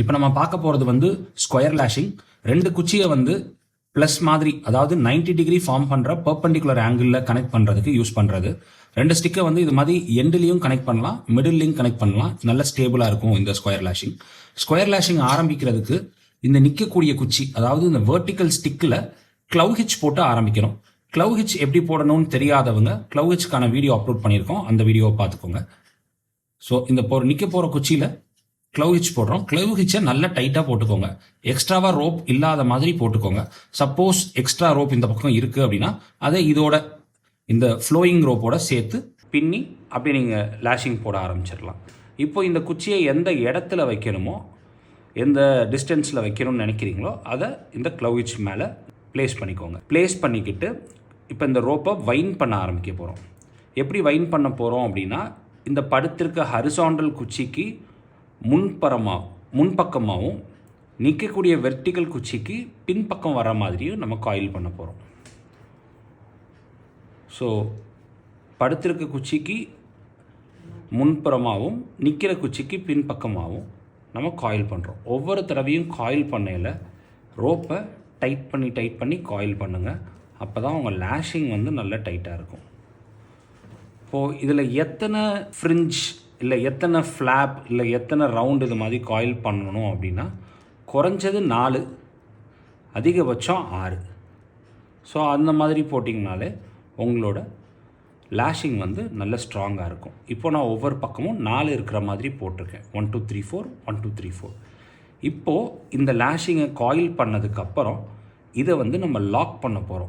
இப்போ நம்ம பார்க்க போகிறது வந்து ஸ்கொயர் லேஷிங். ரெண்டு குச்சியை வந்து ப்ளஸ் மாதிரி, அதாவது 90 டிகிரி ஃபார்ம் பண்ணுற பெர்பெண்டிகுலர் ஆங்கிளில் கனெக்ட் பண்ணுறதுக்கு யூஸ் பண்ணுறது. ரெண்டு ஸ்டிக்கை வந்து இது மாதிரி எண்ட்லேயும் கனெக்ட் பண்ணலாம், மிடில்லையும் கனெக்ட் பண்ணலாம். நல்ல ஸ்டேபிளாக இருக்கும் இந்த ஸ்கொயர் லேஷிங். ஸ்கொயர் லேஷிங் ஆரம்பிக்கிறதுக்கு இந்த நிற்கக்கூடிய குச்சி, அதாவது இந்த வெர்டிக்கல் ஸ்டிக்கில் க்ளவ் ஹிட்ச் போட்டு ஆரம்பிக்கணும். க்ளவ் ஹிட்ச் எப்படி போடணும்னு தெரியாதவங்க க்ளவ் ஹிட்ச்க்கான வீடியோ அப்லோட் பண்ணியிருக்கோம், அந்த வீடியோவை பார்த்துக்கோங்க. ஸோ இந்த நிற்க போகிற குச்சியில் க்ளவ் ஹிட்ச் போடுறோம். க்ளவ் ஹிட்சை நல்லா டைட்டாக போட்டுக்கோங்க. எக்ஸ்ட்ராவாக ரோப் இல்லாத மாதிரி போட்டுக்கோங்க. சப்போஸ் எக்ஸ்ட்ரா ரோப் இந்த பக்கம் இருக்குது அப்படின்னா அதை இதோட இந்த ஃப்ளோயிங் ரோப்போட சேர்த்து பின்னி அப்படி நீங்கள் லேஷிங் போட ஆரம்பிச்சிடலாம். இப்போ இந்த குச்சியை எந்த இடத்துல வைக்கணுமோ, எந்த டிஸ்டன்ஸில் வைக்கணும்னு நினைக்கிறீங்களோ அதை இந்த க்ளவ் ஹிட்ச் மேலே ப்ளேஸ் பண்ணிக்கோங்க. ப்ளேஸ் பண்ணிக்கிட்டு இப்போ இந்த ரோப்பை வைன் பண்ண ஆரம்பிக்க போகிறோம். எப்படி வைன் பண்ண போகிறோம் அப்படின்னா, இந்த படுத்திருக்க ஹரிசாண்டல் குச்சிக்கு முன்பக்கமாகவும் நிற்கக்கூடிய வெர்டிக்கல் குச்சிக்கு பின்பக்கம் வர மாதிரியும் நம்ம காயில் பண்ண போகிறோம். ஸோ படுத்திருக்க குச்சிக்கு முன்புறமாகவும் நிற்கிற குச்சிக்கு பின்பக்கமாகவும் நம்ம காயில் பண்ணுறோம். ஒவ்வொரு தடவையும் காயில் பண்ணையில் ரோப்பை டைட் பண்ணி காயில் பண்ணுங்கள். அப்போ தான் உங்கள் லேஷிங் வந்து நல்லா டைட்டாக இருக்கும். இப்போது இதில் எத்தனை ஃப்ரிஞ்ச் இல்லை எத்தனை ஃப்ளாப் இல்லை எத்தனை ரவுண்டு இது மாதிரி காயில் பண்ணணும் அப்படின்னா, குறைஞ்சது 4, அதிகபட்சம் 6. ஸோ அந்த மாதிரி போட்டிங்கனாலே உங்களோட லேஷிங் வந்து நல்ல ஸ்ட்ராங்காக இருக்கும். இப்போ நான் ஒவ்வொரு பக்கமும் 4 இருக்கிற மாதிரி போட்டிருக்கேன். 1 2 3 4 1 2 3 4. இப்போது இந்த லேஷிங்கை காயில் பண்ணதுக்கப்புறம் இதை வந்து நம்ம லாக் பண்ண போகிறோம்.